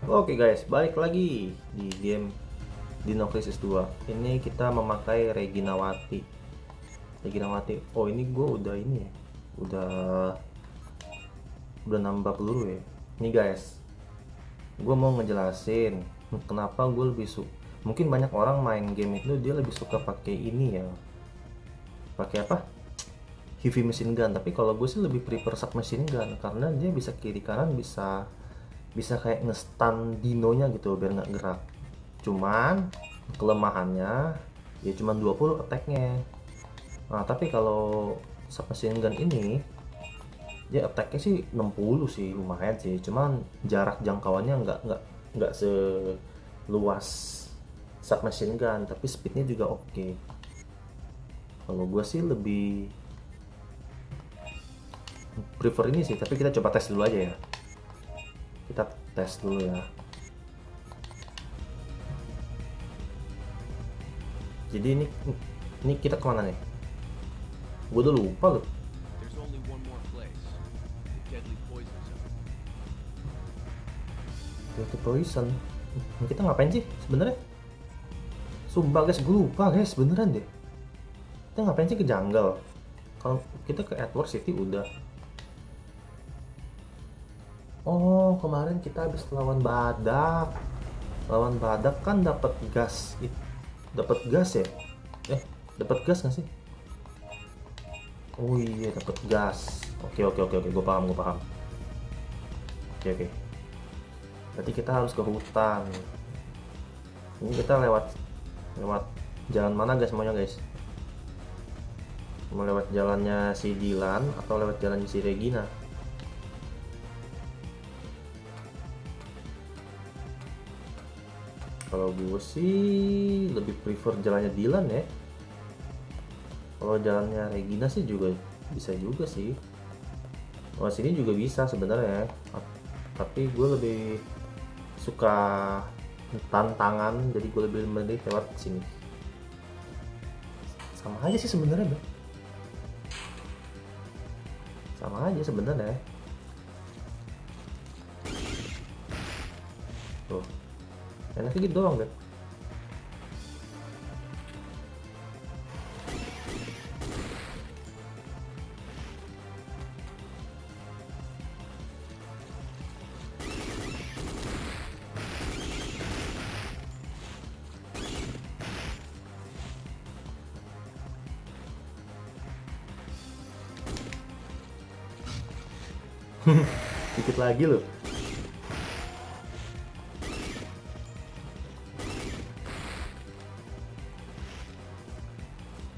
Oke guys, balik lagi di game Dino Crisis 2. Ini kita memakai Reginawati. Oh, ini gue udah ini ya. Udah nambah peluru ya. Nih guys, gue mau ngejelasin kenapa gue lebih suka. Mungkin banyak orang main game itu dia lebih suka pakai ini ya. Pakai apa? Heavy machine gun. Tapi kalau gue sih lebih prefer submachine gun karena dia bisa kiri kanan, bisa kayak nge-stun dinonya gitu biar nggak gerak. Cuman kelemahannya ya cuman 20 attack-nya. Nah, tapi kalau submachine gun ini dia attack-nya sih 60 sih, lumayan sih. Cuman jarak jangkauannya nggak seluas submachine gun, tapi speednya juga oke. Kalau gue sih lebih prefer ini sih, tapi kita coba tes dulu aja ya. Kita tes dulu ya. Jadi ini kita kemana nih? Gue udah lupa loh. There's only one more place. The deadly poison zone. Itu poison. Kita ngapain sih sebenarnya? Sumpah guys, gue lupa guys, beneran deh. Kita ngapain sih ke jungle? Kalau kita ke Edward City udah. Oh, kemarin kita habis lawan badak. Lawan badak kan dapat gas. Dapat gas ya? Dapat gas nggak sih? Oh iya, dapat gas. Oke, gue paham. Oke. Berarti kita harus ke hutan. Ini kita lewat jalan mana guys, semuanya guys? Mau lewat jalannya si Dilan atau lewat jalannya si Regina? Kalau gue sih lebih prefer jalannya Dilan ya. Kalau jalannya Regina sih juga bisa juga sih. Wah, sini juga bisa sebenarnya. Tapi gue lebih suka tantangan, jadi gue lebih memilih lewat sini. Sama aja sih sebenarnya, Bang. Sama aja sebenarnya. Tuh. Enaknya gitu doang, Bang. Dikit lagi loh.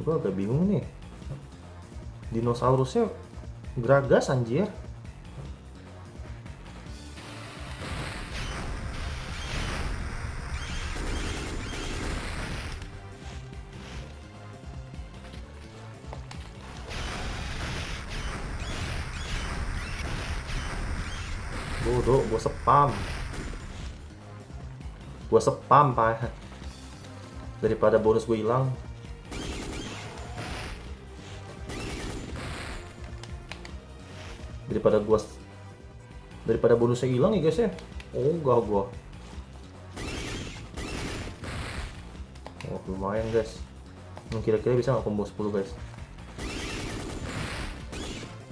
Gue agak bingung nih. Dinosaurusnya geragas anjir. Bodoh, gue spam pak, daripada bonus gue hilang. Daripada bonusnya hilang ya guys ya. Oh enggak gua. Oh lumayan guys. Kira-kira bisa nggak combo 10 guys?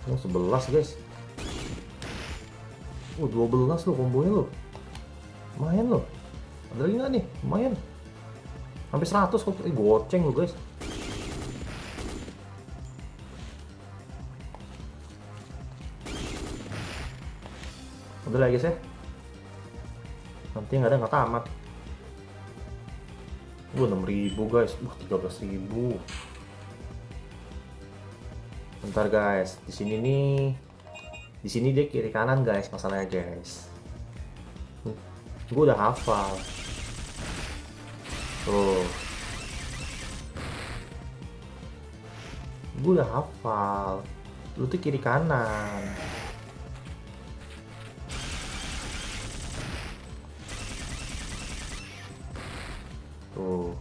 Oh 11 guys. 12 loh kombonya loh. Lumayan loh. Ada lagi nggak nih? Lumayan. Sampai 100 kok. Goceng loh guys. Udah lah guys ya. Nanti nggak ada nggak tamat. 6.000 guys. 13.000. Bentar guys. Di sini dia kiri kanan guys, masalahnya guys. Gue udah hafal. Tuh. Gue udah hafal. Lu tuh kiri kanan. Tuh.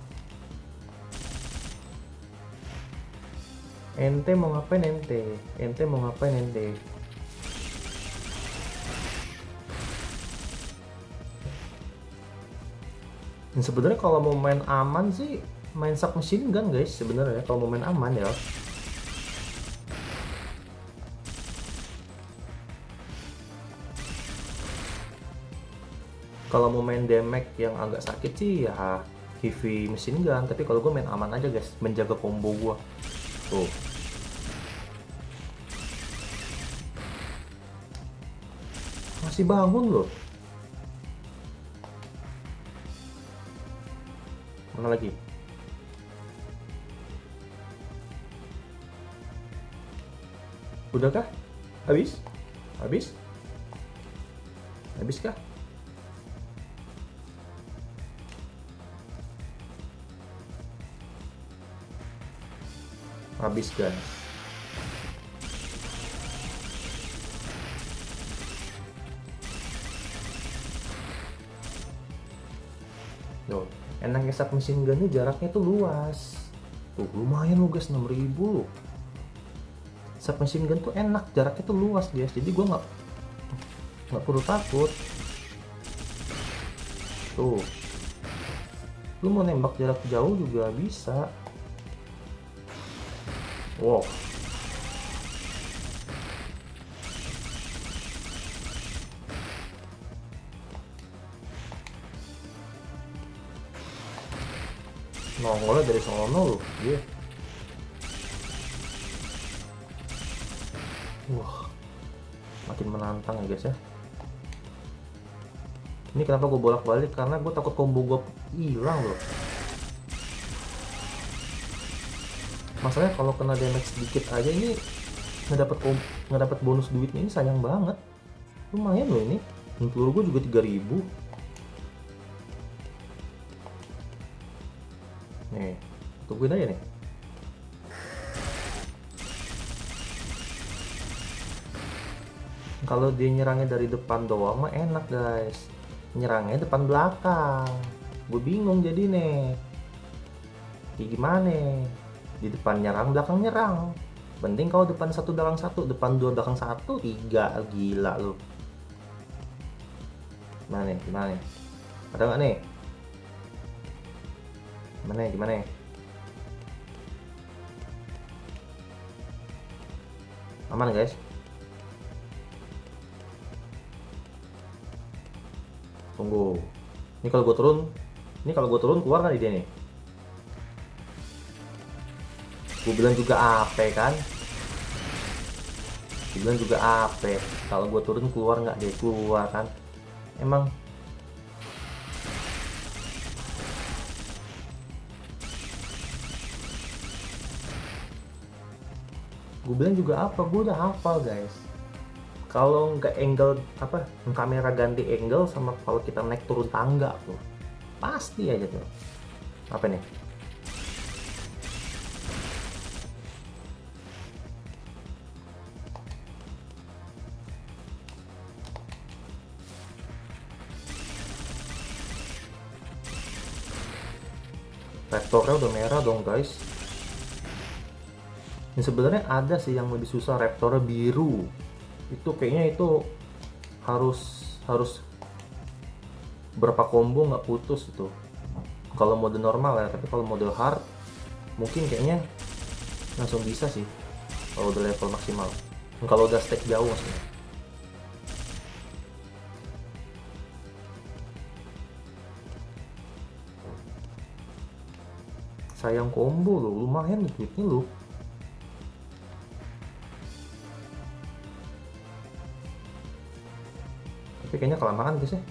Ente mau ngapain ente? Ente mau ngapain ente? Dan sebenarnya kalau mau main aman sih main submachine gun guys, sebenarnya kalau mau main aman ya. Kalau mau main damage yang agak sakit sih ya heavy machine gun, tapi kalau gue main aman aja guys, menjaga combo gue. Tuh. Masih bangun loh. Mana lagi? Udah kah? Habis? Habis? Habis kah? Habis guys. Tuh, enaknya submachine gun ini jaraknya tuh luas. Tuh, lumayan loh guys, 6.000 loh. Submachine gun tuh enak, jaraknya tuh luas guys. Jadi gua nggak perlu takut. Tuh. Lu mau nembak jarak jauh juga bisa. Wow. Nongolnya dari sono loh dia. Wah, makin menantang ya guys ya. Ini kenapa gue bolak-balik, karena gue takut combo gue hilang loh. Masalahnya kalau kena damage sedikit aja ini nggak dapat bonus duitnya, ini sayang banget. Lumayan loh ini. Dan peluru gue juga 3.000. Nih, tungguin aja nih. Kalau dia nyerangnya dari depan doang mah enak guys. Nyerangnya depan belakang. Gue bingung jadi nih. Kayak gimana? Di depan nyerang, belakang nyerang. Penting kalau depan 1 belakang 1, depan 2 belakang 1, 3, gila lu. Gimana nih? Gimana nih? Ada nggak nih? Gimana? Aman guys. Tunggu. Ini kalau gue turun keluar kan dia nih. Gue bilang juga AP kan. Gue bilang juga AP. Kalau gue turun keluar nggak, dia keluar kan. Emang gue bilang juga apa, gue udah hafal guys. Kalau nggak angle apa, kamera ganti angle sama kalau kita naik turun tangga tuh pasti aja tuh. Apa nih? Raptornya udah merah dong guys. Ini sebenarnya ada sih yang lebih susah, Raptornya biru. Itu kayaknya itu harus berapa combo nggak putus itu. Kalau mode normal ya, tapi kalau mode hard mungkin kayaknya langsung bisa sih. Kalau udah level maksimal. Kalau udah stack jauh maksudnya. Sayang combo loh, lumayan duitnya loh. Tapi kayaknya kelamaan guys ya.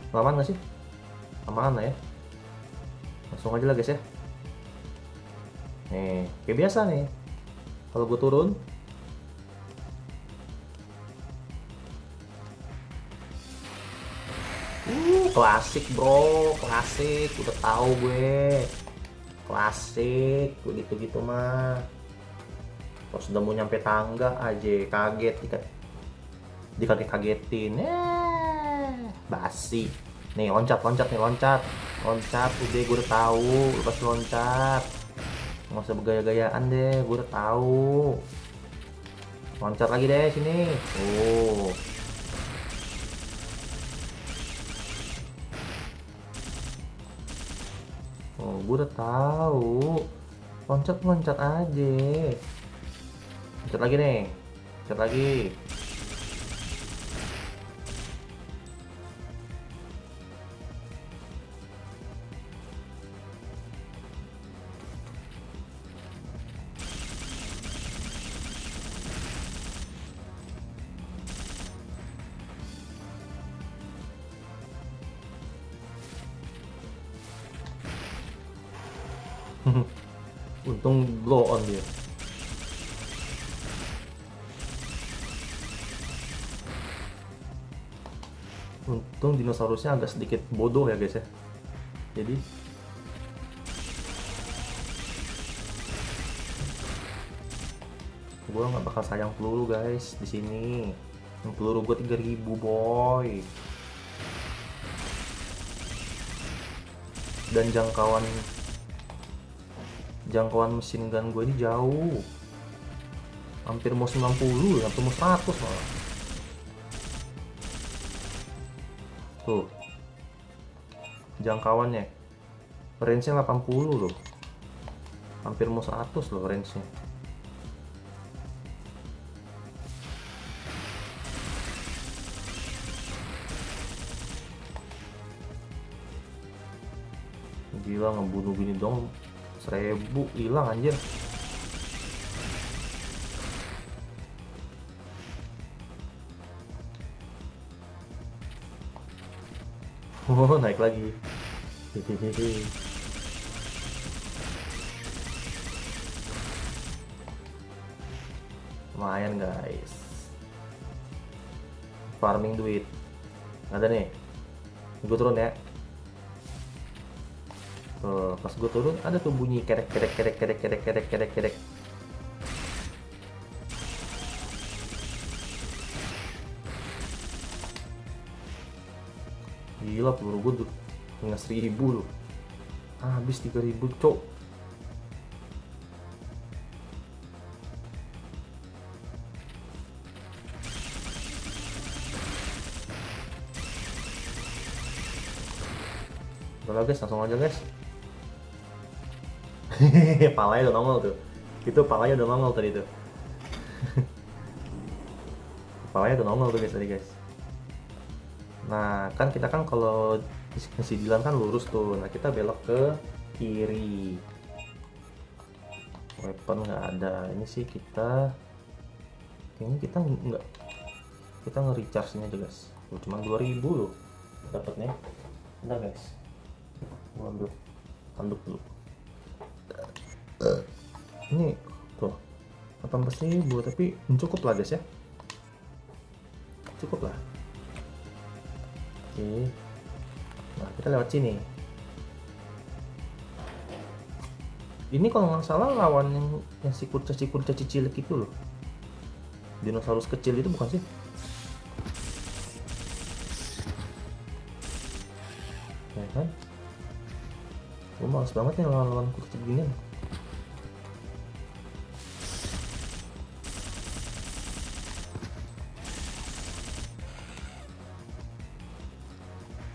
Kelamaan gak sih? Kelamaan lah ya. Langsung aja lah guys ya. Nih, kayak biasa nih. Kalau gue turun, klasik bro, klasik. Udah tahu gue. Klasik, begitu-gitu mah. Kalau sudah mau nyampe tangga aja kaget, dikaget-kagetin. Basi. Nih loncat nih, loncat. Udah gue udah tahu, lepas loncat. Nggak usah bergaya-gayaan deh, gue udah tahu. Loncat lagi deh sini. Oh, gue udah tahu. Loncat-loncat aja. Loncat lagi nih. Loncat lagi. Untung blow on dia. Untung dinosaurusnya agak sedikit bodoh ya guys ya. Jadi gua nggak bakal sayang peluru guys di sini. Peluru gua 3000 boy. Dan jangkauan mesin gun gue ini jauh, hampir mau 90, hampir mau 100 malah. Tuh jangkauannya, range nya 80 loh, hampir mau 100 loh range nya. Gila, ngebunuh gini dong 1000 hilang anjir. Oh, naik lagi. Hehehe. Lumayan guys, farming duit. Ada nih, gue turun ya. Tuh, pas gue turun ada tuh bunyi kerek kerek kerek kerek kerek kerek kerek kerek. Gila, peluru gue tuh nggak 1000 loh, habis 3000 cok. Udah guys, langsung aja guys. Palanya udah nongol tuh, itu palanya udah nongol tadi tuh. Palanya udah nongol tuh guys tadi guys. Nah kan kita kan kalau ngisi Dilan kan lurus tuh, nah kita belok ke kiri. Weapon nggak ada, ini sih kita kayaknya kita nge-recharge nya aja guys. Cuma 2000 loh dapatnya. Bentar guys, gua ambil tanduk dulu. Ini tuh 18.000, tapi cukup lah guys ya, cukup lah. Oke, nah kita lewat sini. Ini kalau nggak salah lawan yang si kurcaci cilik itu loh, dinosaurus kecil itu bukan sih? Ya kan, gue males banget nih lawan kurcaci beginian.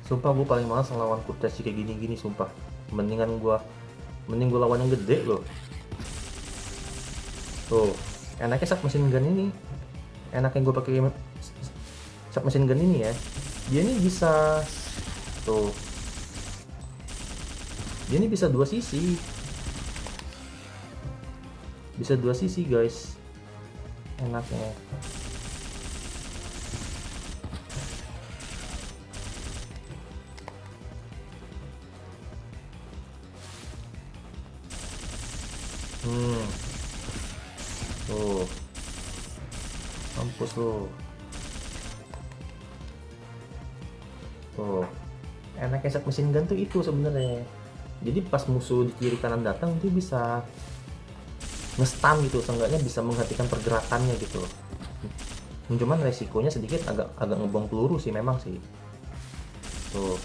Sumpah gue paling males ngelawan kurcaci kayak gini-gini, sumpah. Mending gue lawan yang gede loh. Tuh, enaknya submachine gun ini. Enaknya gue pakai submachine gun ini ya. Dia ini bisa tuh. Dia ini bisa dua sisi. Bisa dua sisi, guys. Enaknya. Tuh. Mampus lo. Tuh. Enaknya submachine gun tuh itu sebenarnya. Jadi pas musuh di kiri kanan datang dia bisa nge-stun gitu, seenggaknya bisa menghentikan pergerakannya gitu. Cuman resikonya sedikit agak ngebong peluru sih memang sih. Tuh.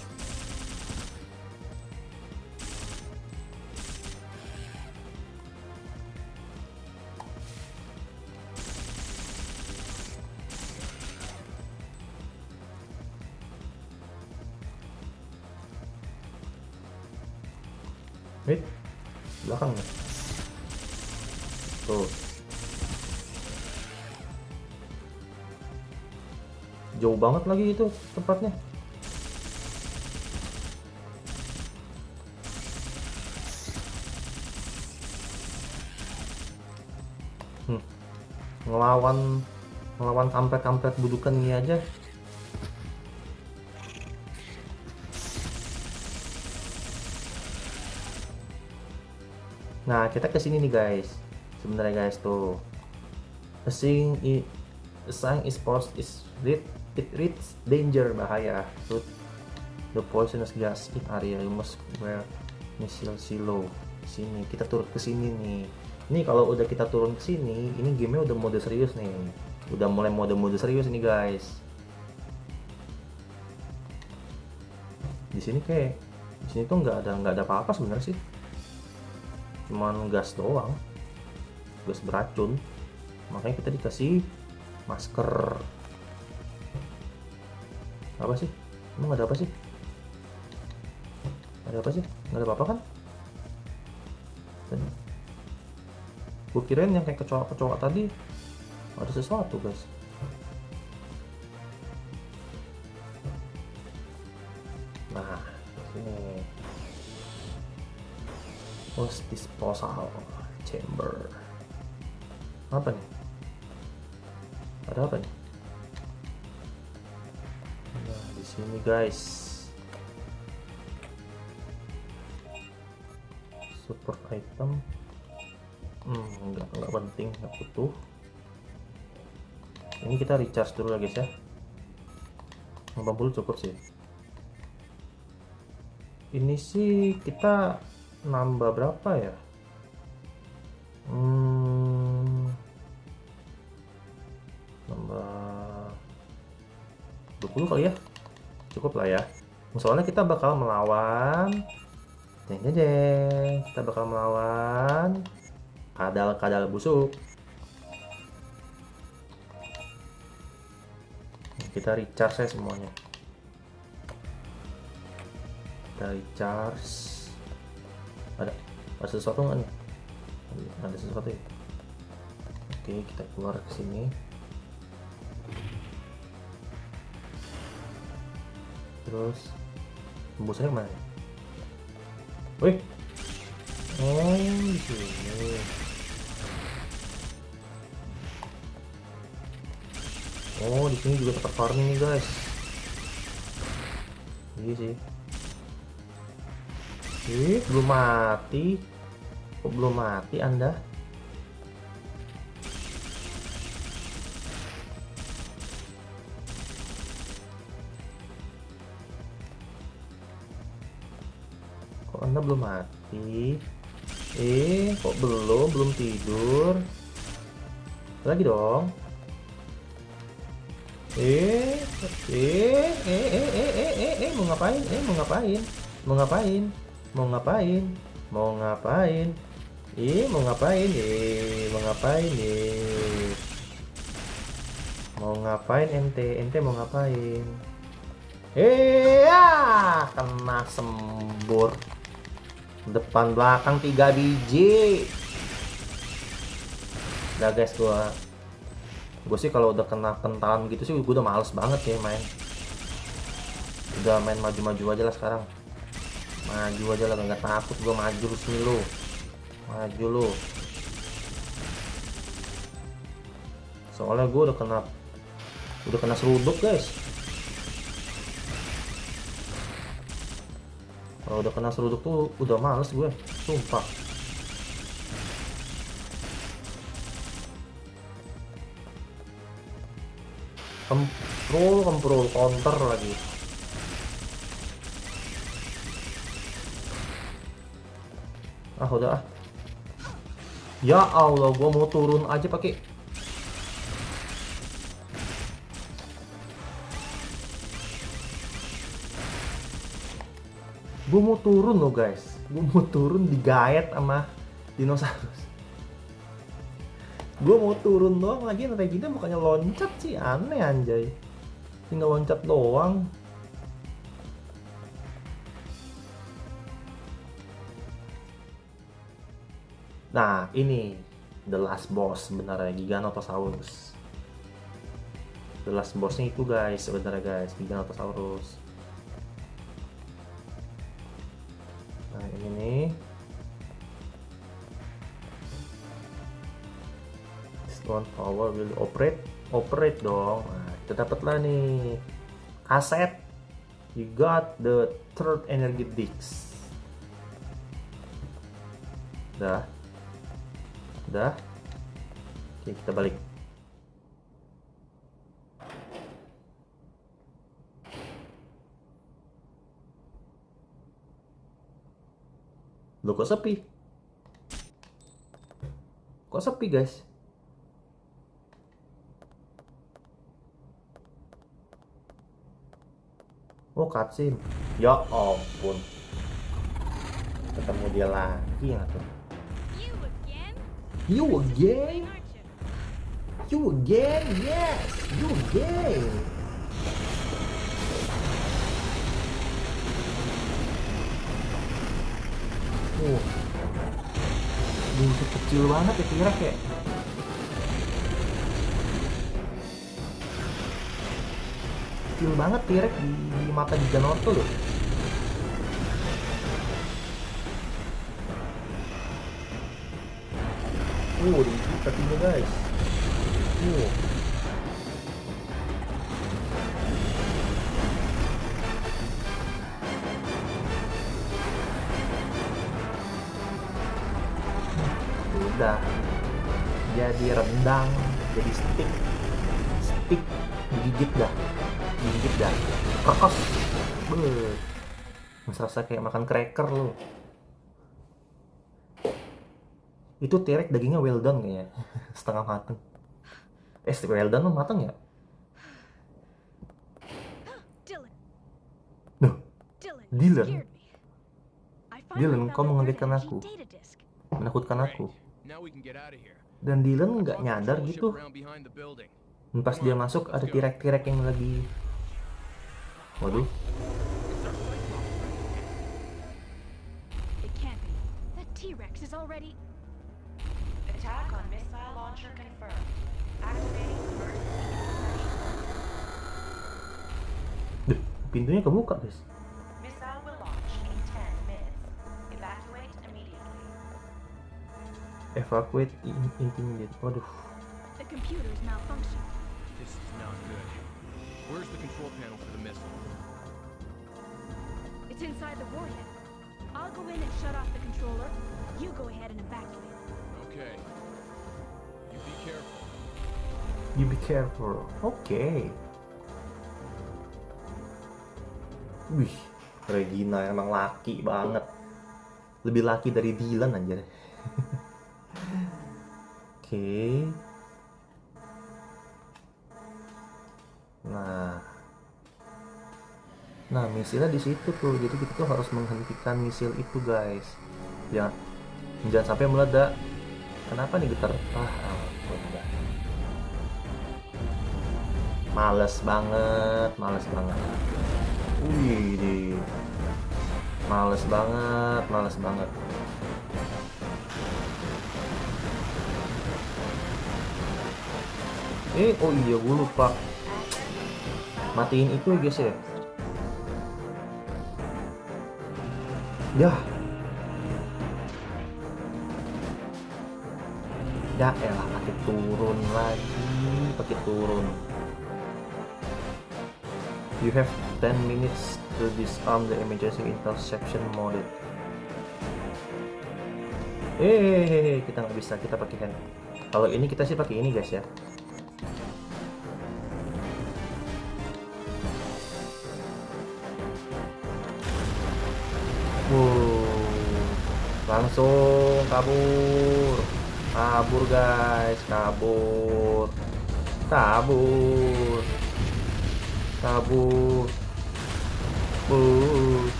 Wait, belakang nih. Tuh. Jauh banget lagi itu tempatnya. Ngelawan kampret-kampret budukan ini aja. Nah, kita kesini nih guys. Sebenarnya guys tuh. A sign is post is read, it reads danger, bahaya. So the poisonous gas in area, you must wear missile silo. Sini kita turun ke sini nih. Ini kalau udah kita turun ke sini, ini gamenya udah mode serius nih. Udah mulai mode serius nih guys. Di sini tuh nggak ada apa-apa sebenarnya sih. Cuman gas doang, gas beracun. Makanya kita dikasih masker. Apa sih? Emang ada apa sih? Ada apa sih? Nggak ada apa-apa kan? Gue kirain yang kayak kecoa tadi ada sesuatu guys. Nah, sini post disposal chamber. Apa nih? Ada apa nih? Nah, di sini guys. Support item. Enggak penting, enggak butuh. Ini kita recharge dulu ya guys ya. 80 cukup sih. Ini sih kita nambah berapa ya? 20 kali ya, cukup lah ya. Soalnya kita bakal melawan kita bakal melawan kadal busuk. Kita recharge ya semuanya. Kita recharge. Ada sesuatu nggak nih? Ada sesuatu ya? Oke, kita keluar ke sini. Terus tembusnya kemana? Wih, oh di sini. Oh, di sini juga tempat farming nih guys. Iya sih. Belum mati. Kok belum mati Anda? Kok Anda belum mati? Kok belum tidur? Lagi dong. Mau ngapain? Mau ngapain? Mau ngapain? Mau ngapain? Mau ngapain? Mau ngapain? Mau ngapain? Mau ngapain ente mau ngapain? Kena sembur. Depan belakang 3 biji. Udah guys, gue sih kalau udah kena kentalan gitu sih gue udah males banget ya main. Udah main maju-maju aja lah sekarang. Maju aja lah, nggak takut gue maju lu sini lu. Maju lu. Soalnya gue udah kena seruduk guys. Kalau udah kena seruduk tuh udah males gue, sumpah. Kemprul counter lagi. Udah. Ya Allah, gua mau turun aja pakai. Gua mau turun loh guys. Gua mau turun digaet sama dinosaurus. Gue mau turun doang lagi, nanti kita bukannya loncat sih, aneh anjay. Tinggal loncat doang. Nah, ini the last boss sebenarnya, Giganotosaurus. The last bossnya itu guys, sebenarnya guys, Giganotosaurus. Nah, ini nih. This one power will operate dong. Nah, kita dapat lah nih kaset. You got the third energy disc. Udah. Oke, kita balik. Loh, kok sepi? Kok sepi, guys? Oh, cutscene. Ya ampun. Ketemu dia lagi ya tuh. You again? You again? Yes, you again. Buset, kecil banget ya T-Rex ya. Kecil banget T-Rex di mata Giganoto loh. Di kakinya guys. Udah jadi rendang, jadi stick digigit dah kekos. Serasa kayak makan cracker loh. Itu T-Rex dagingnya well done kayaknya. Setengah mateng. Well done loh, mateng ya? Dylan, kau mengagetkan aku, menakutkan aku. Dan Dylan nggak nyadar gitu. Dan pas dia masuk ada T-Rex yang lagi. Waduh. Attack on missile launcher confirmed. Activating emergency Duh, pintunya kebuka guys. missile will launch in 10 minutes. Evacuate immediately. Evacuate intimidate. Waduh. The computer is malfunctioning. This is not good. Where's the control panel for the missile? It's inside the warhead. I'll go in and shut off the controller. You go ahead and evacuate. Okay. You be careful. You be careful. Oke. Wih, Regina emang laki banget. Lebih laki dari Dylan anjir. Oke. Nah, misilnya di situ tuh. Jadi kita tuh harus menghentikan misil itu, guys. Jangan sampai meledak. Kenapa nih getar? Ampun, udah. Males banget. Wih, males banget. Oh iya, gue lupa matiin itu guys ya. Ya elah, pakai turun. You have 10 minutes to disarm the emergency interception mode. Kita nggak bisa, kita pakai hand. Kalau ini kita sih pakai ini guys ya. Langsung kabur guys, kabur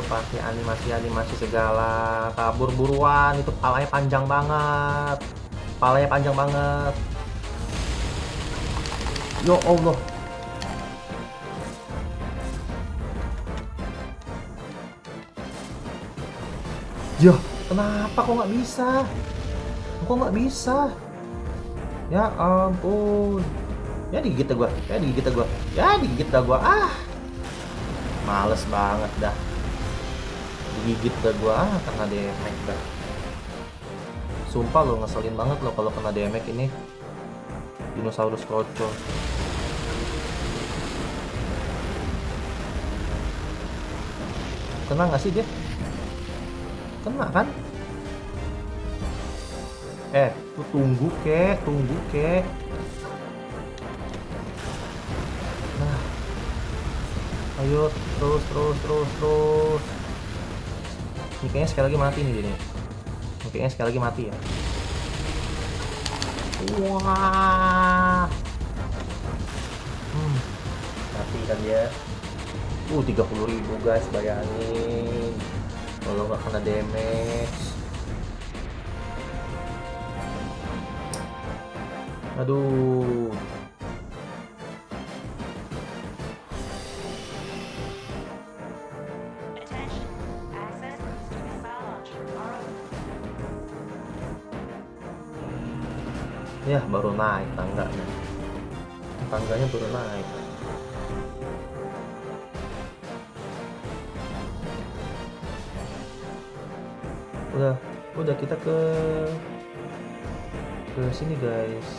pakai animasi segala. Kabur buruan, itu palanya panjang banget. Ya Allah. Yah, kenapa kok nggak bisa? Kok nggak bisa? Ya ampun. Ya digigit dah gua, ya digigit dah gua, ya digigit dah gua. Ah, males banget dah. Digigit dah gua kena damage dah. Sumpah lo ngeselin banget lo kalau kena damage ini. Dinosaurus kroco. Kena nggak sih dia? Kena kan? Lu tunggu kek. Nah, ayo terus. Ini kayaknya sekali lagi mati nih dia nih. Ini kayaknya sekali lagi mati ya. Wah. Mati kan dia. 30.000 guys, bayangin. Kalau nggak kena damage. Aduh. Attention. Access to missile launch are open. Ya, baru naik tangganya. Tangganya baru naik. Udah kita ke sini guys.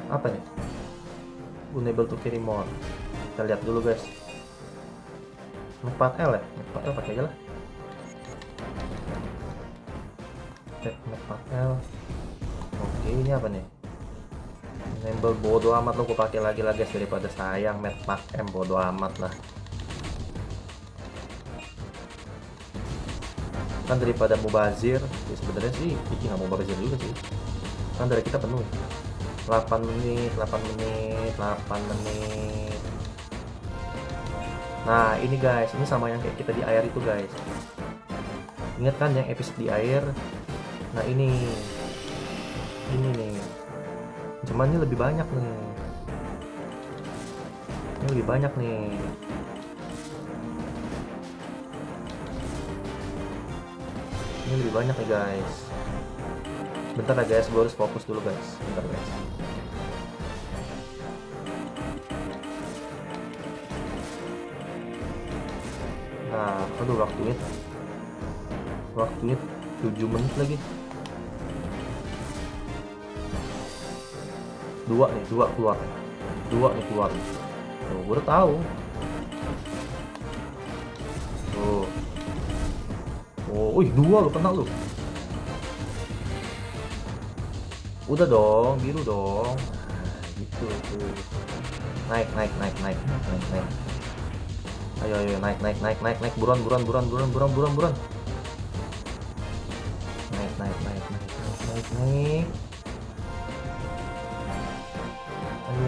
Apa nih? Unable to carry more. Kita lihat dulu guys. 4L ya? 4L pakai aja lah. Cek 4L. Oke, ini apa nih? Enable bodo amat lo, gue pakai lagi lah guys, daripada sayang. Med 4M bodo amat lah. Kan daripada mubazir, ya sebenarnya sih nggak mau mubazir juga sih. Kan dari kita penuh. 8 menit. Nah ini guys, ini sama yang kayak kita di air itu guys. Ingat kan yang episode di air? Nah ini nih. Cuman ini lebih banyak nih. Ini lebih banyak nih guys. Bentar ya guys, gue harus fokus dulu guys. Bentar guys. Nah, aduh waktunya 7 menit lagi. 2 keluar. Tuh, gue udah tahu. Tuh. Oh, 2 lu kena lu. Udah dong, biru dong. Nah, gitu tuh. Naik. Ayo naik. Buruan. Naik. Ayo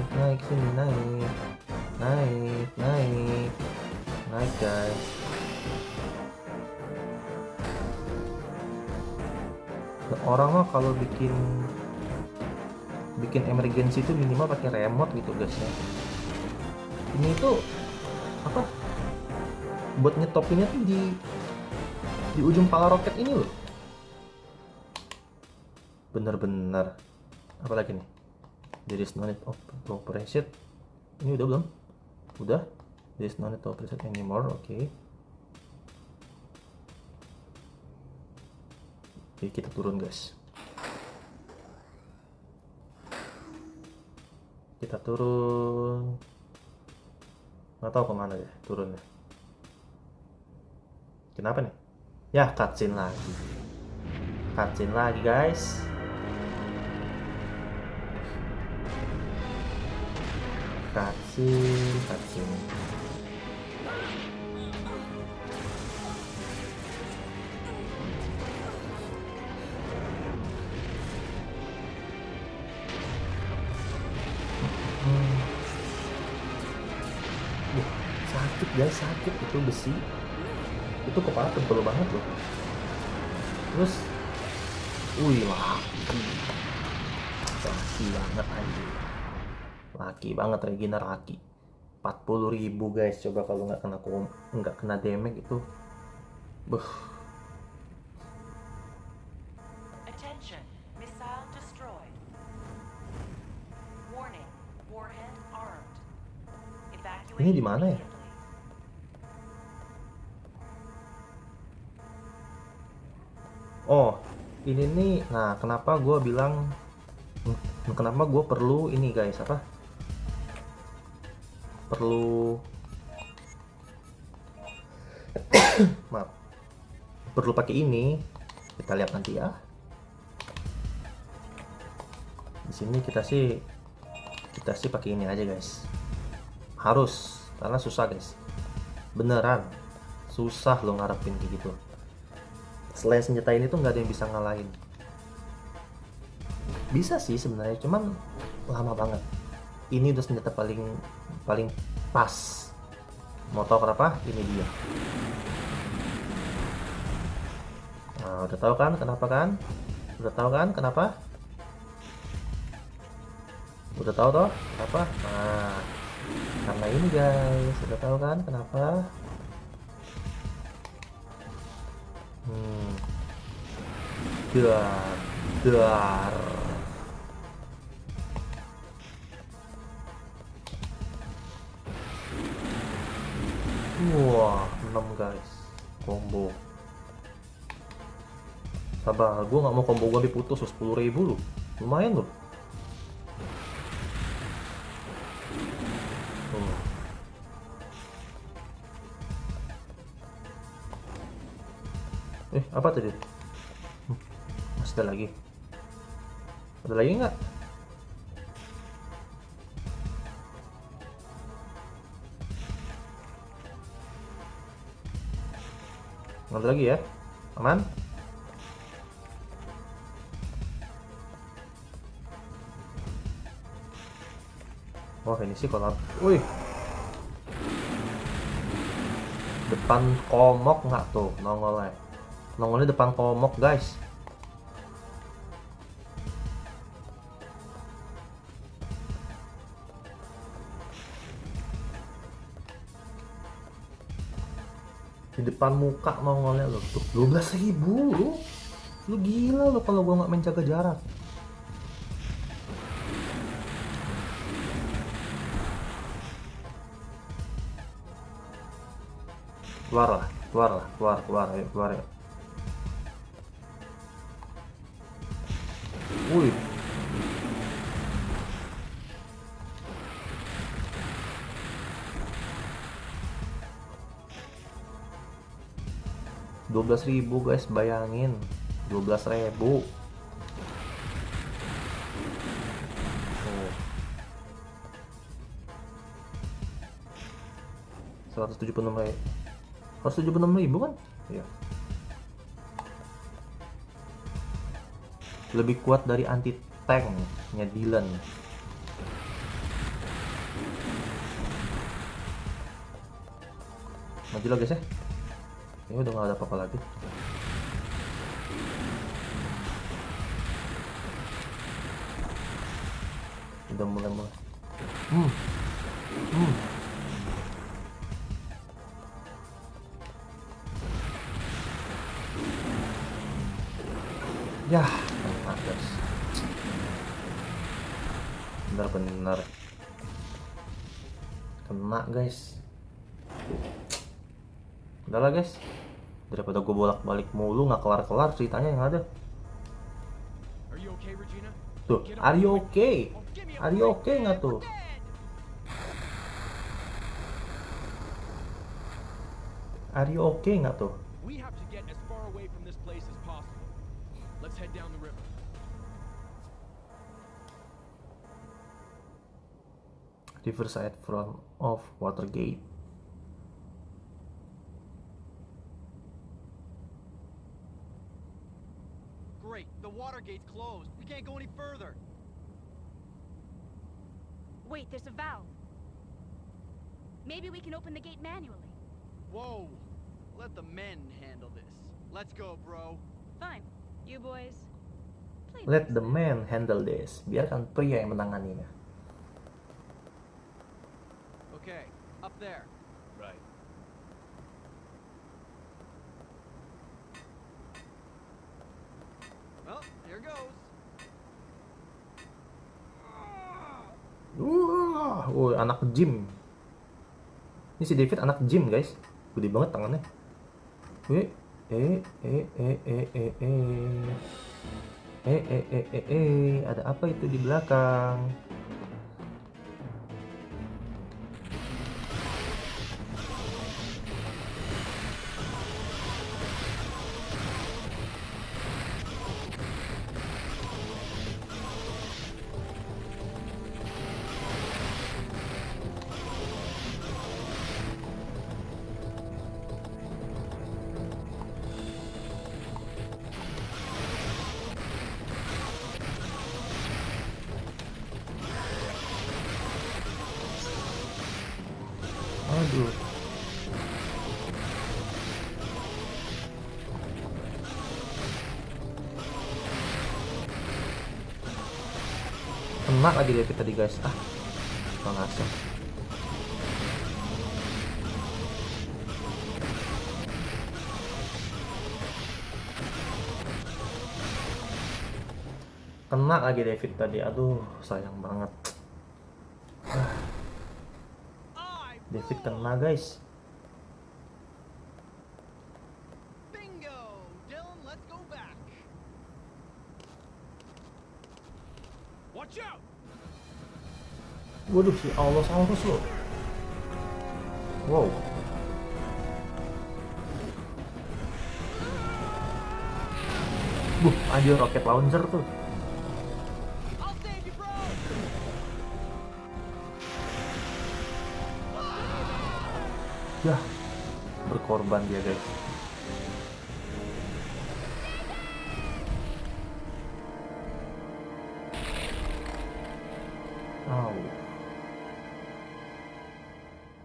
naik sini, naik guys. Orang mah kalau bikin emergency itu minimal pakai remote gitu guys ya. Ini tuh apa? Buat nyetopinnya tuh di ujung pala roket ini loh. Bener-bener. Apa lagi nih? There is no need to operate. Ini udah belum? Udah. There is no need to operate anymore. Oke. Oke, kita turun guys. Kita turun. Nggak tahu kemana ya turunnya. Kenapa nih? Ya, cutscene lagi guys. Cutscene. Sakit itu besi. Itu kepala tebel banget loh. Terus laki banget anjir. Laki banget Regina, laki. 40.000 guys. Coba kalau nggak kena damage itu Buh. Attention, missile destroyed. Warning, warhead armed. Evacuate Ini di mana ya? immediately. Oh, ini nih. Nah, kenapa gue bilang, kenapa gue perlu ini guys, apa? Perlu, maaf, perlu pakai ini. Kita lihat nanti ya. Di sini kita sih pakai ini aja guys. Harus, karena susah guys. Beneran, susah lo ngarepin kayak gitu. Selain senjata ini tuh nggak ada yang bisa ngalahin. Bisa sih sebenarnya, cuman lama banget. Ini udah senjata paling pas. Mau tahu kenapa? Ini dia. Nah, udah tahu kan kenapa kan? Udah tahu kan kenapa? Udah tahu toh kenapa? Nah, karena ini guys. Udah tahu kan kenapa? Dar. Wah, 6 guys. Combo. Sabar, gue nggak mau combo gue diputus 10.000 loh. Lumayan loh. Apa tadi? Masih ada lagi? Ada lagi nggak? Nggak ada lagi ya? Aman? Wah, ini sih kolab. Wih, depan komok nggak tuh nongolnya? Nongolnya depan komok guys. Di depan muka nongolnya loh. Tuh 12.000 lu. Lu gila lo kalau gua nggak menjaga jarak. Keluar ya, keluar ya. Wih. $12.000 guys, bayangin. 12.000. Oh. 176.000. 176.000 kan? Iya. Lebih kuat dari anti tanknya Dylan. Maju lah guys ya. Ini udah gak ada apa-apa lagi. Udah mulai. Ya, kena guys. Benar-benar kena guys. Udahlah guys, daripada gue bolak-balik mulu nggak kelar-kelar ceritanya yang ada. Are you okay, Regina? Tuh, are you okay? Are you okay nggak tuh? Are you okay nggak tuh? We have to get as far away from this place as possible. Let's head down the river. Riverside front of Watergate. Great, the water gate's closed. We can't go any further. Wait, there's a valve. Maybe we can open the gate manually. Whoa, let the men handle this. Let's go, bro. Fine. You boys. Play Let nice. the man handle this. Biarkan pria yang menanganinya. Okay, up there. Right. Here goes. Anak gym. Ini si David anak gym, guys. Gede banget tangannya. Wih, ada apa itu di belakang? Aduh. Kena lagi David tadi, guys. Langsung. Kena lagi David tadi. Aduh, sayang banget. David kena, guys. Bingo! Dylan, let's go back. Watch out! Waduh, si Allosaurus loh. Wow. Anjir, rocket launcher tuh. I'll save you, bro! Yah, berkorban dia, guys.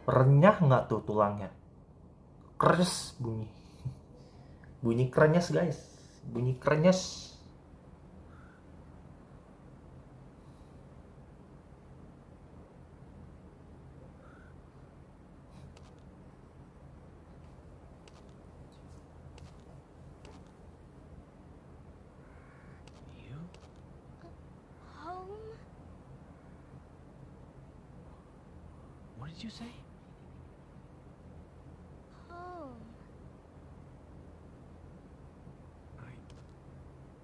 Renyah nggak tuh tulangnya? Keres bunyi. Bunyi krenyes, guys. Bunyi krenyes. You? Home? What did you say? Home.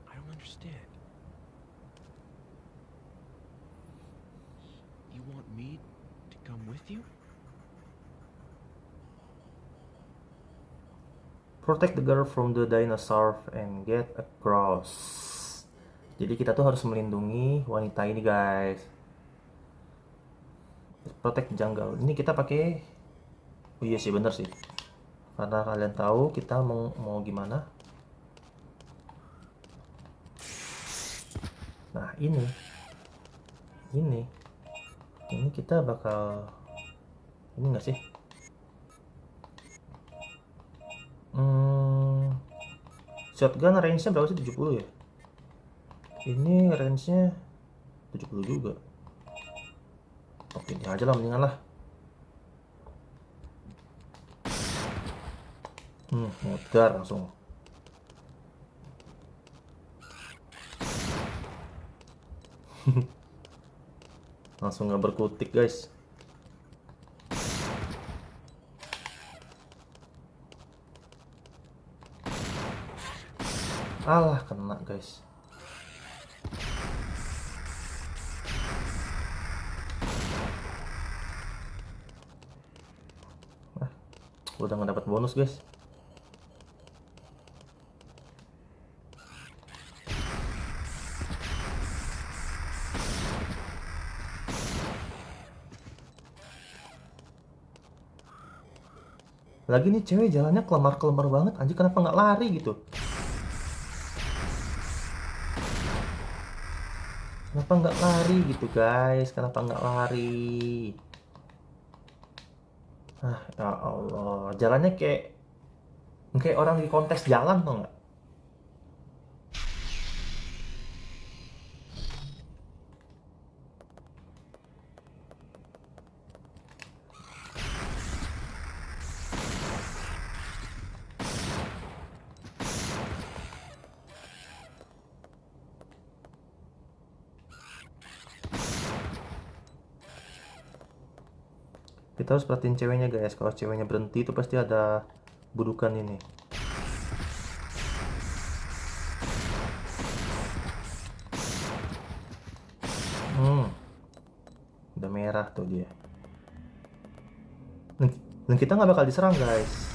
I don't understand. You want me to come with you? Protect the girl from the dinosaur and get across. Jadi kita tuh harus melindungi wanita ini, guys. Protect jungle. Ini kita pakai. Oh iya sih, bener sih. Karena kalian tahu kita mau gimana. Nah, ini kita bakal ini enggak sih? Shotgun range-nya berapa sih? 70 ya? Ini range-nya 70 juga. Oke, ini aja lah, mendingan lah. Modar langsung. Langsung nggak berkutik, guys. Alah, kena, guys. Udah nggak dapat bonus, guys. Lagi nih cewek jalannya kelemar-kelemar banget, anjir, kenapa nggak lari gitu? Kenapa nggak lari gitu, guys? Kenapa nggak lari? Ya Allah, jalannya kayak orang di kontes jalan, tuh nggak? Kita harus perhatiin ceweknya guys. Kalau ceweknya berhenti itu pasti ada budukan ini. Udah merah tuh dia. Dan kita nggak bakal diserang guys.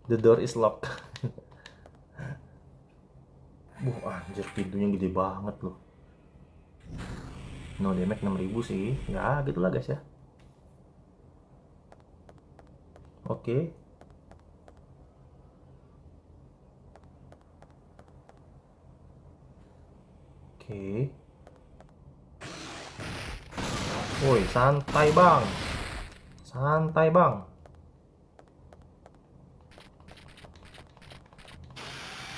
The door is locked. Anjir, pintunya gede banget loh. No damage 6000 sih. Ya gitulah guys ya. Oke. Oke. Woi, santai bang. Santai bang.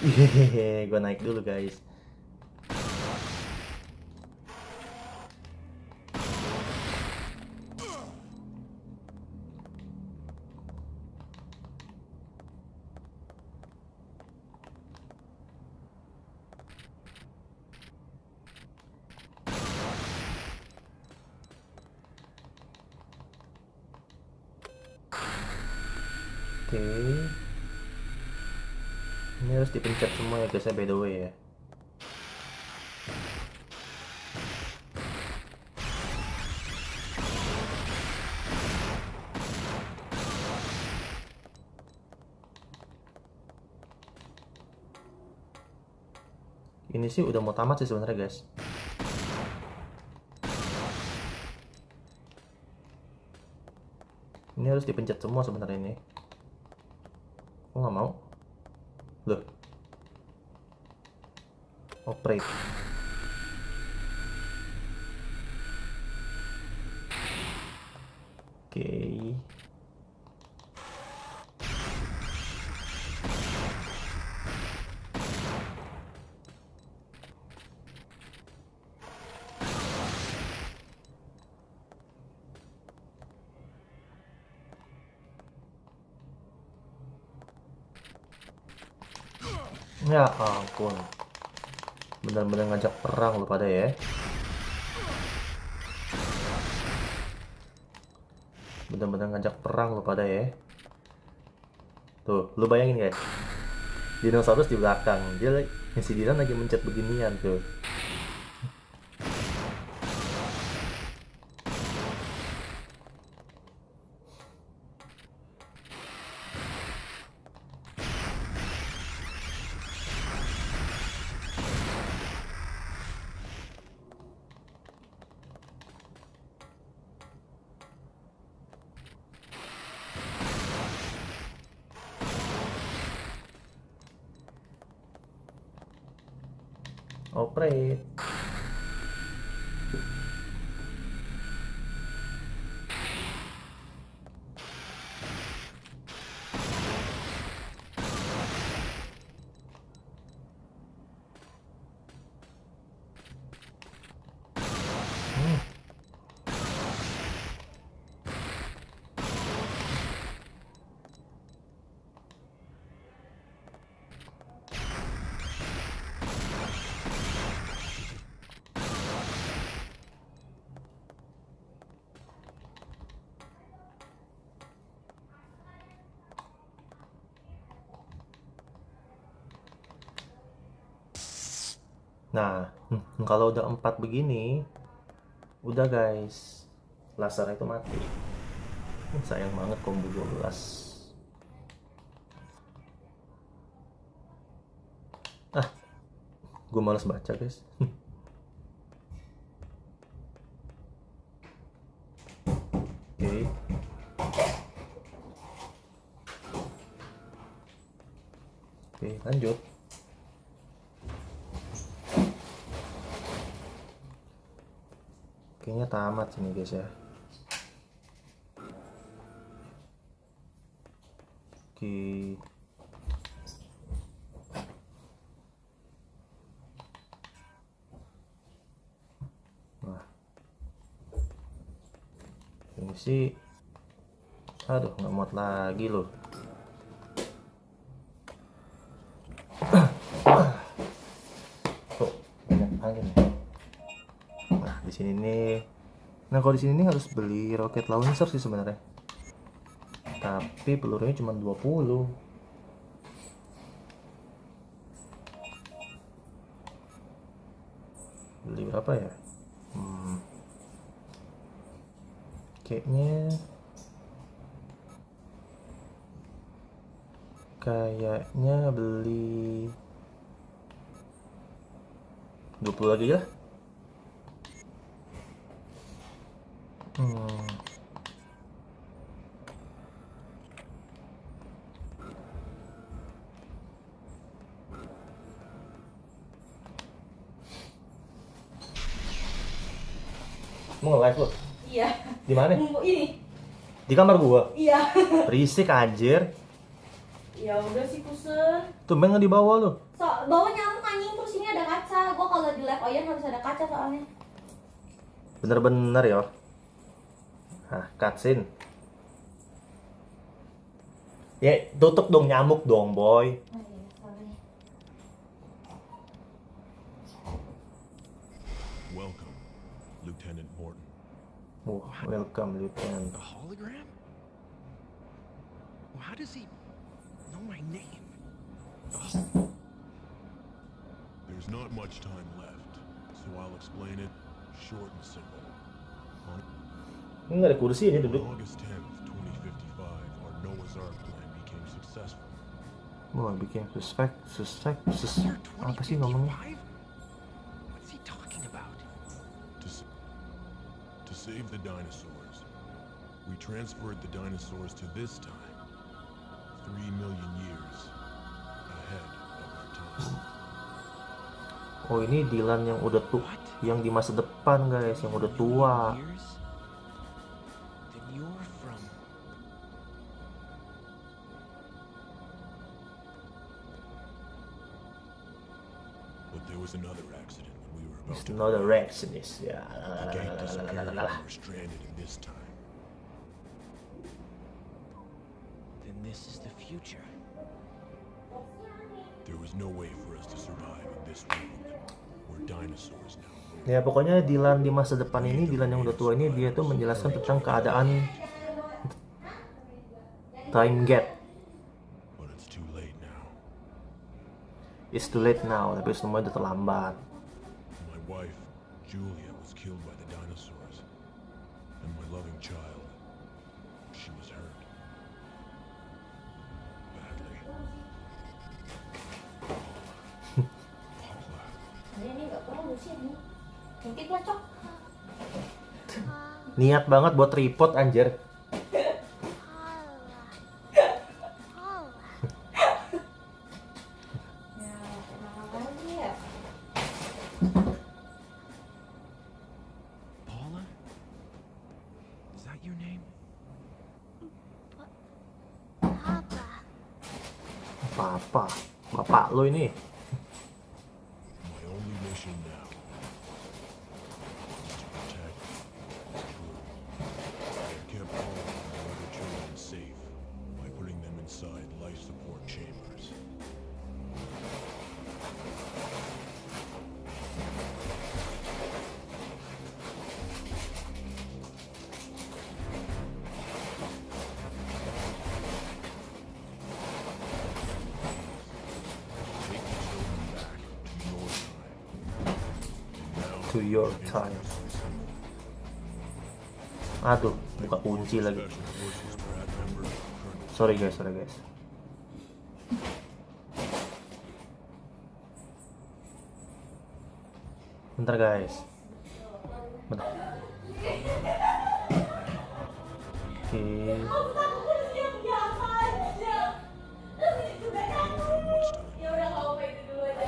Hehehe, gue naik dulu guys. Oke. Ini harus dipencet semua ya guys ya, by the way ya. Ini sih udah mau tamat sih sebenarnya guys. Ini harus dipencet semua sebenarnya ini. Aku nggak mau. Loh. Operate. Oke. Ya ampun. Benar-benar ngajak perang lu pada ya. Benar-benar ngajak perang lu pada ya. Tuh, lu bayangin guys. Dinosaurus di belakang. Dia si Dinan lagi mencet beginian tuh. Operate. Nah, kalau udah 4 begini, udah guys, laser itu mati. Sayang banget combo 12. Gue males baca guys. Oke. Oke, lanjut. Kayaknya tamat sini guys ya. Oke. Nah, ini sih, aduh nggak muat lagi loh. Tuh banyak angin. Nah di sini nih, nah kalau di sini nih harus beli rocket launcher sih sebenarnya. Tapi pelurunya cuma 20. Beli berapa ya? Kayaknya beli 20 lagi ya. Mau nge-live lu? Iya. Di mana? Ini. Di kamar gua. Iya. Berisik anjir. Ya udah sih kusen. Tumben nggak di bawah lu. Bawa nyamuk anjing, terus ini ada kaca. Gua kalau di live Oyen harus ada kaca soalnya. Bener-bener ya. Nah, cutscene. Ya, tutup dong nyamuk dong, boy. Oh iya, sorry. Welcome, Lieutenant Morton. Welcome, Lieutenant. A hologram? Well, how does he know my name? There's not much time left, so I'll explain it short and simple. Ini nggak ada kursi ini On duduk. August 10th, 2055, our Noah's Ark plan became successful. Wah, bikin suspek. Year Apa sih ngomongnya? 2055? What's he talking about? To save the dinosaurs, we transferred the dinosaurs to this time, 3 million years ahead of our time. Oh, ini Dylan yang udah tuh, yang di masa depan guys, yang udah tua. Years? Then you're from... But there was another accident when we were about It's to not a reactionist ya. the gate disappeared and we were stranded in this time. Then this is the future. There was no way for us to survive in this world. We're dinosaurs now. Ya pokoknya Dylan di masa depan ini, Dylan yang udah tua ini, dia tuh menjelaskan tentang keadaan time gap. But it's too late now. It's too late now, tapi semua udah terlambat. My wife, Julia, was killed by the dinosaurs. And my loving child, she was hurt. Badly. Paula. Ini nggak perlu sih ini. Ngintip lah cok. Niat banget buat tripod anjir. Ya, kenapa lagi ya? Paula? Is that your name? Papa, bapak lo ini. My only mission now is to protect Drew. I kept Paula and my other children safe by putting them inside life support chambers. Take the children back To to your time. And now, your time. Aduh, buka kunci lagi. Special Forces grad member Colonel Sorry guys. Bentar guys. Bentar. Oke. how much time. Ya udah kalau kayak gitu dulu aja.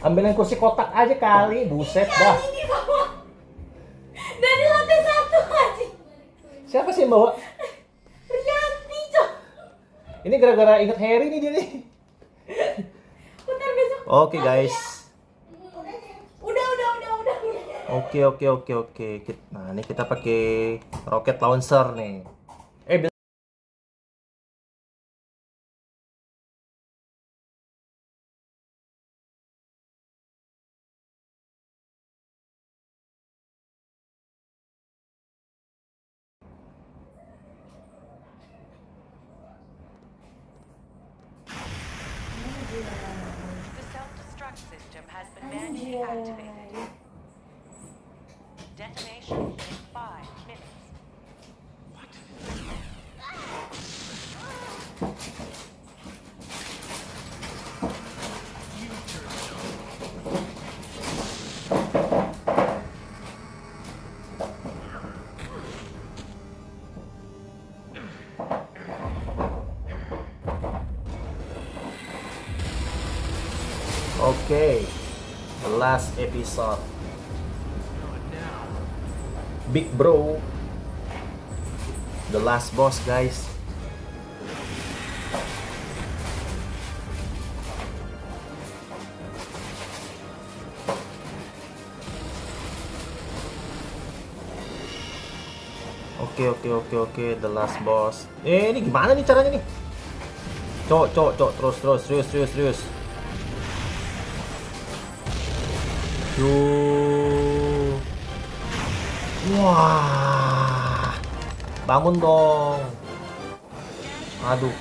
Ambilin kursi kotak aja kali, buset dah. Ini di bawah. Dari lantai 1 aja. Siapa sih yang bawa? Rianti, Cok. Ini gara-gara inget Harry nih dia nih. Bentar besok. Oke guys. Udah. Oke. Nah, ini kita pakai rocket launcher nih. The self-destruct system has been manually activated. Detonation in 5 minutes. Oke, the last episode. Big Bro, the last boss, guys. Oke, the last boss. Ini gimana nih caranya nih? Cok, terus, serius. Yuh. Wah. Bangun dong. Aduh.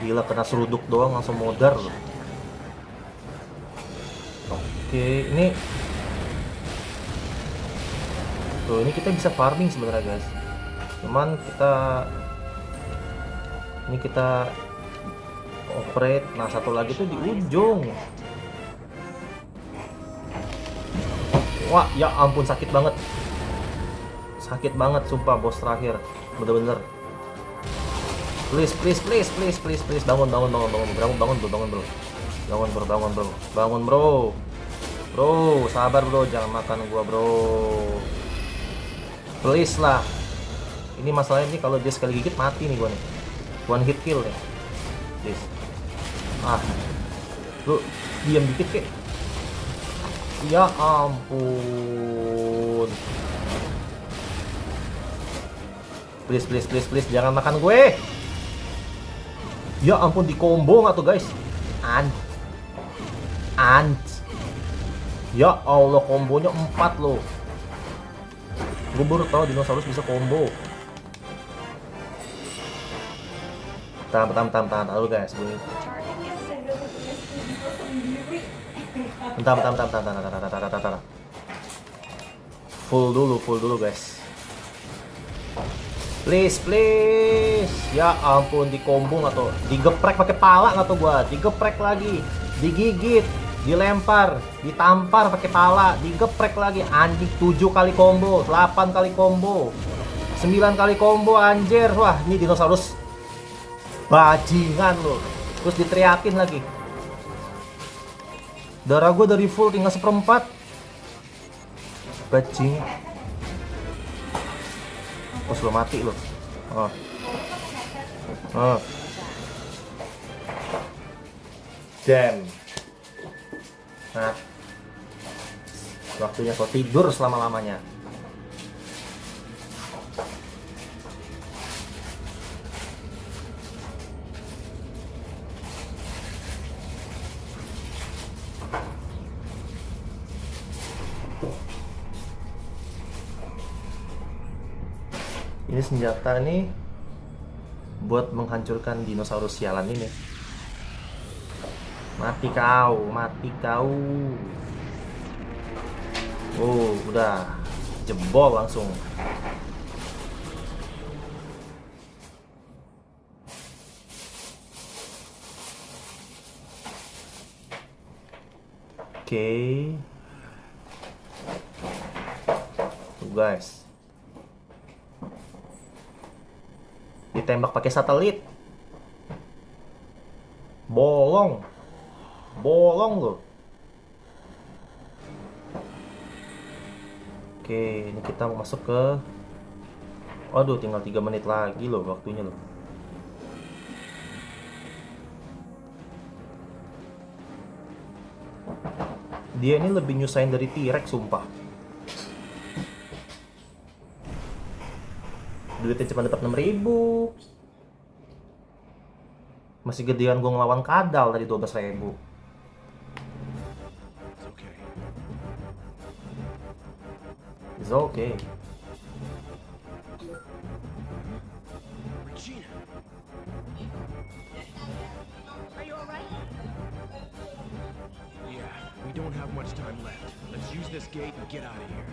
Gila, kena seruduk doang langsung modar loh. Oke, ini tuh, ini kita bisa farming sebenarnya guys. Cuman kita operate. Nah, satu lagi tuh di ujung. Wah, ya ampun, sakit banget sumpah bos terakhir, bener-bener. Please, bangun bro, sabar bro, jangan makan gua bro, please lah. Ini masalahnya nih, kalau dia sekali gigit mati nih gua nih, one hit kill nih, please. Lu diam dikit kek. Ya ampun. Please, jangan makan gue. Ya ampun, di combo nggak tuh guys? Ya Allah, kombonya 4 loh. Gue baru tahu dinosaurus bisa combo. Tahan dulu guys, gue. Bentar. Full dulu guys. Please. Ya ampun, di combo nggak tuh? Digeprek pakai pala nggak tuh gua? Digeprek lagi, digigit, dilempar, ditampar pakai pala, digeprek lagi. Anjing, 7 kali combo, 8 kali combo, 9 kali combo, anjir. Wah, ini dinosaurus bajingan loh. Terus diteriakin lagi. Darah gue dari full tinggal 1/4. Bajing. Oh, sudah mati loh. Damn. Nah, waktunya kau tidur selama-lamanya. Ini senjata nih buat menghancurkan dinosaurus sialan ini. Mati kau. Oh, udah jebol langsung. Oke. Tuh guys. Ditembak pakai satelit. Bolong loh. Oke, ini kita mau masuk ke... Waduh, tinggal 3 menit lagi loh waktunya loh. Dia ini lebih nyusahin dari T-Rex, sumpah. Duitnya cuma dapat 6.000. Masih gedean gue ngelawan kadal tadi 12.000. It's okay. It's okay. Regina, Are you alright? yeah, we don't have much time left. Let's use this gate and get out of here.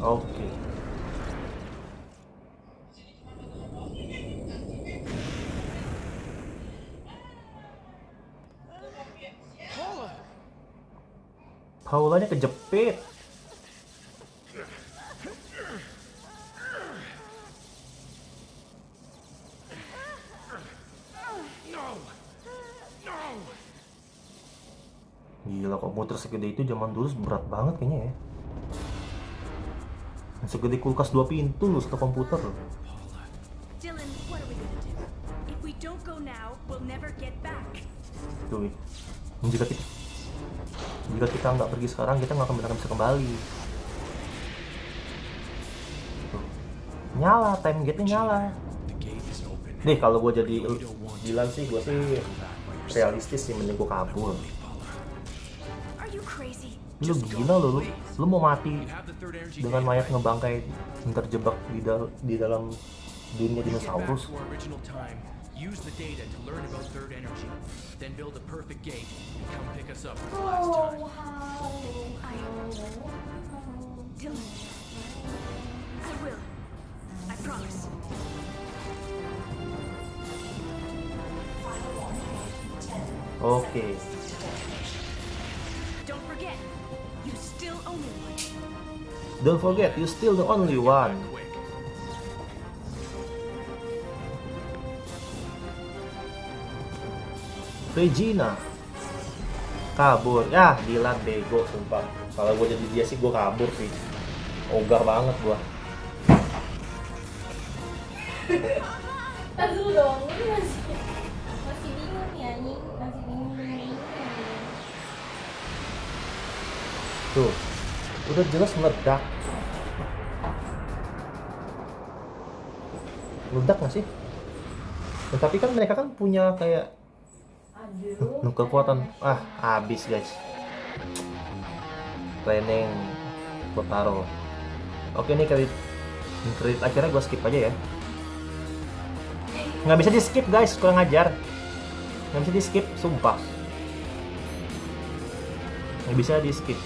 Oke. Paula! Paulanya kejepit. No! No! Gila, komputer segede itu zaman dulu berat banget kayaknya ya. Segede kulkas 2 pintu loh, satu komputer loh. Dylan, what are we gonna do? If we don't go now, we'll never get back. Tuh, jika kita nggak pergi sekarang, kita nggak akan benar bisa kembali. Tuh. Nyala, time gate-nya nyala. The gate is open. Deh, kalau gue jadi Dylan sih, gue sih realistis sih, mending gue kabur. Are you crazy? Lu gila lu mau mati We have the third energy dengan gate. mayat ngebangkai yang terjebak di dalam dunia Get back dinosaurus. to our original time. Use the data to learn about third energy. Then build a perfect gate and come pick us up for the last time. Dylan. I will. I promise. Oke. Don't forget, you still only one. Don't forget, you still the only one. Quick. Regina kabur. Ya, Dylan bego sumpah. Kalau gue jadi dia sih gue kabur sih. Ogah banget gua. Ntar dulu dong, ini masih bingung nih anjing, masih bingung ini. Tuh. Udah jelas meledak. Meledak nggak sih? Nah, tapi kan mereka kan punya kayak kekuatan. Habis guys. Training Kotaro. Oke, nih kredit akhirnya gue skip aja ya. Nggak bisa di skip guys, kurang ajar. Nggak bisa di skip, sumpah. Nggak bisa di skip.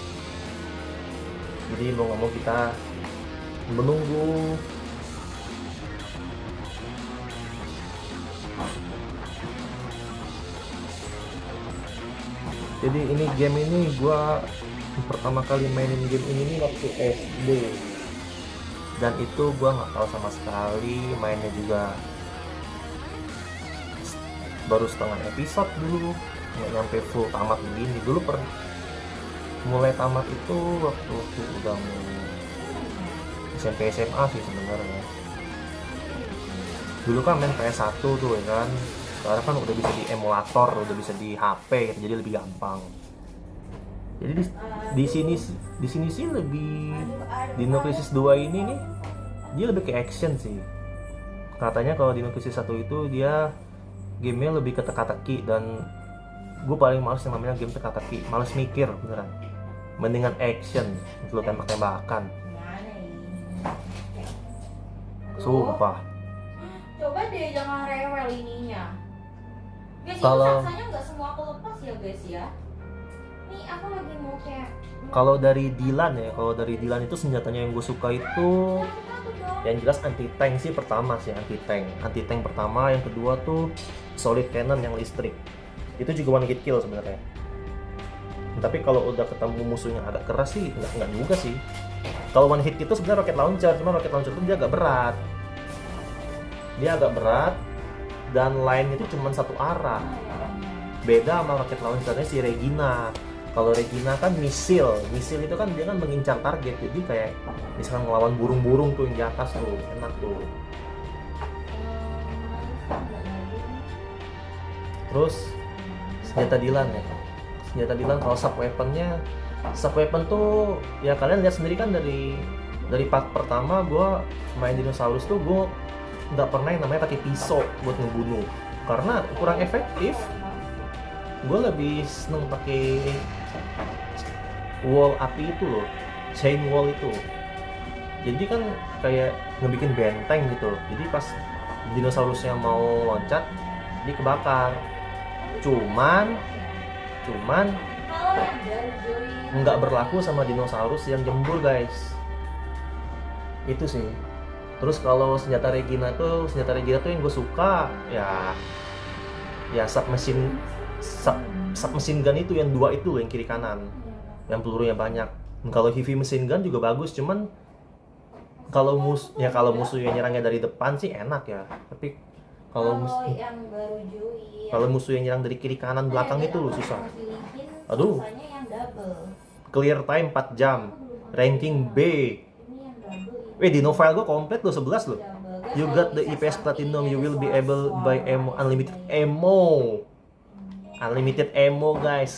Jadi mau nggak mau kita menunggu. Jadi ini game ini gua pertama kali mainin game ini waktu SD, dan itu gua nggak tahu sama sekali, mainnya juga baru setengah episode dulu, nggak nyampe full tamat begini. Dulu mulai tamat itu waktu udah mau SMP SMA sih sebenarnya. Dulu kan main PS1 tuh ya kan, sekarang kan udah bisa di emulator, udah bisa di HP gitu, jadi lebih gampang. Jadi di sini sih lebih, Dino Crisis 2 ini nih dia lebih ke action sih. Katanya kalau Dino Crisis 1 itu dia gamenya lebih ke teka-teki, dan gue paling males yang namanya game teka-teki, males mikir beneran. Mendingan action, lu tembak-tembakan. Sumpah. Coba deh jangan rewel ininya. Guys, Kalau- ini saksanya nggak semua aku lepas ya guys ya. Nih aku lagi mau kayak. Kalau dari Dylan itu senjatanya yang gue suka itu yang jelas anti tank sih pertama sih, anti tank pertama, yang kedua tuh solid cannon yang listrik. Itu juga one hit kill sebenarnya. Tapi kalau udah ketemu musuhnya agak keras sih nggak juga sih. Kalau one hit itu sebenarnya rocket launcher, cuma rocket launcher itu dia agak berat. Dan line itu cuma satu arah. Beda sama rocket launchernya si Regina. Kalau Regina kan misil itu kan dia kan mengincar target, jadi kayak misalkan ngelawan burung-burung tuh yang di atas tuh, enak tuh. Terus senjata Dylan ya. Senjata Dylan kalau sub weapon tuh ya kalian lihat sendiri kan dari part pertama gue main dinosaurus tuh gue nggak pernah yang namanya pakai pisau buat ngebunuh karena kurang efektif. Gue lebih seneng pakai wall api itu loh, chain wall itu. Jadi kan kayak ngebikin benteng gitu. Jadi pas dinosaurusnya mau loncat, dia kebakar. Cuman Kalau yang baru join nggak berlaku sama dinosaurus yang jembur guys. Itu sih. Terus kalau senjata Regina tuh yang gue suka ya submachine gun itu yang dua itu yang kiri kanan, yang pelurunya banyak. Kalau heavy machine gun juga bagus, cuman kalau musuhnya nyerangnya dari depan sih enak ya. Tapi kalau yang baru join kalau musuh yang nyerang dari kiri kanan belakang itu loh susah. pilihin Aduh. susahnya yang double. Clear time 4 jam, ranking B. Ini yang double ini Dino file gue komplit loh 11 loh. double. Guys, You kalau got the bisa EPS sampingnya Platinum, you will be swap able swap. buy ammo, unlimited ammo guys.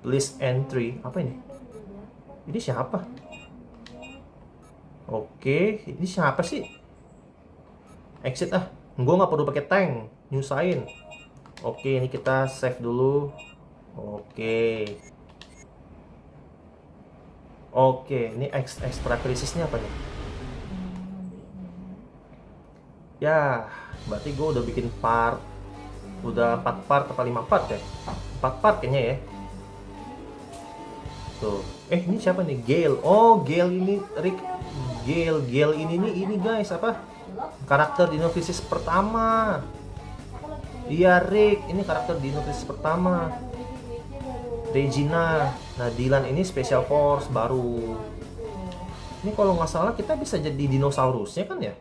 List entry, apa ini? Ini siapa? Oke, ini siapa sih? Exit ah, gue nggak perlu pakai tank, nyusahin. Oke, ini kita save dulu. Oke, ini extra krisisnya apa nih? Ya, berarti gue udah bikin udah 4 part atau 5 part ya? 4 part kayaknya ya. Tuh, ini siapa nih? Gale. Oh, Gale ini Gale ini guys, apa? Karakter Dino Crisis pertama. Iya, Rick, ini karakter Dino Crisis pertama. Regina. Nah, Dylan ini Special Force baru. Ini kalau nggak salah kita bisa jadi dinosaurusnya kan ya?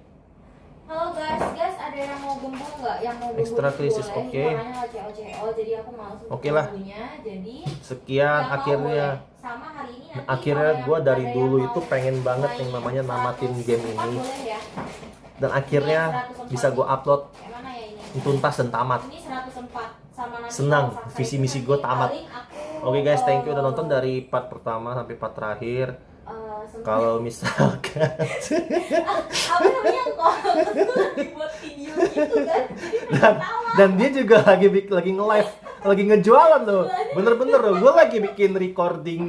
Halo guys, ada yang mau gembul nggak? Yang mau gembul Extra itu krisis, boleh. oke. Warnanya CO, jadi aku males untuk Oke lah. gembulnya. Jadi Sekian yang mau akhirnya. boleh. Sama hari ini nanti Akhirnya kalau gue yang dari ada dulu yang itu mau pengen banget main yang namanya namatin 104 game ini. boleh ya. Dan akhirnya bisa gue upload Kayak mana ya ini? tuntas dan tamat. Ini 104 sama nanti Senang, kalau subscribe visi misi nanti gue tamat. paling aku, Oke guys, thank you udah nonton dari part pertama sampai part terakhir. Kalau misalkan apa namanya kok dibuat video gitu kan, jadi dan, ketawa. dan dia juga lagi nge-live, lagi ngejualan loh. Bener-bener loh, gue lagi bikin recording,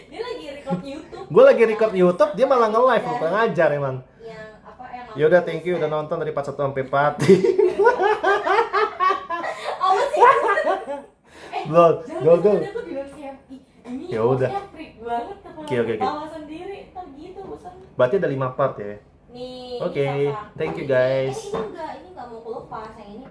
Dia lagi record YouTube. gue lagi record YouTube, dia malah nge-live, kurang ngajar emang. Yang apa yang Yaudah, thank you udah nonton dari part 1 sampai part apa sih? Belum, go. Dia tuh bilang kayak, "Ih, ini Ya udah. hostnya freak banget ketawa Oke. ketawa sendiri ntar gitu bosan. Berarti ada 5 part ya. Nih Oke, ini Safa. thank you, Ini- guys. ini enggak mau aku lepas yang ini